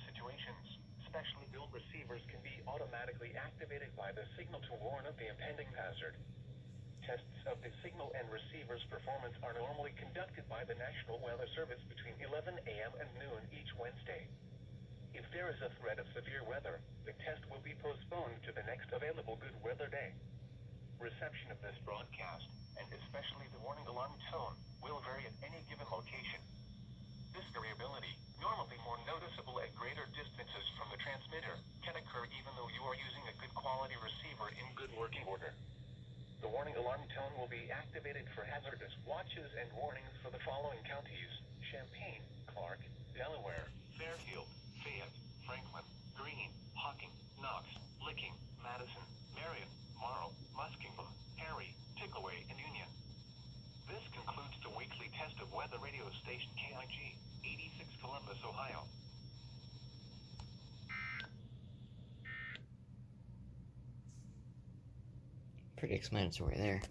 situations. Specially built receivers can be automatically activated by the signal to warn of the impending hazard. Tests of the signal and receiver's performance are normally conducted by the National Weather Service between 11 a.m. and noon each Wednesday. If there is a threat of severe weather, the test will be postponed to the next available good weather day. Reception of this broadcast, and especially the warning alarm tone, will vary at any given location. This variability, normally more noticeable at greater distances from the transmitter, can occur even though you are using a good quality receiver in good working order. The warning alarm tone will be activated for hazardous watches and warnings for the following counties: Champaign, Clark, Delaware, Fairfield, Fayette, Franklin, Greene, Hocking, Knox, Licking, Madison, Marion, Marl, Muskingum, Perry, Pickaway, and Union. This concludes the weekly test of weather radio station KIG, 86 Columbus, Ohio. Pretty explanatory there.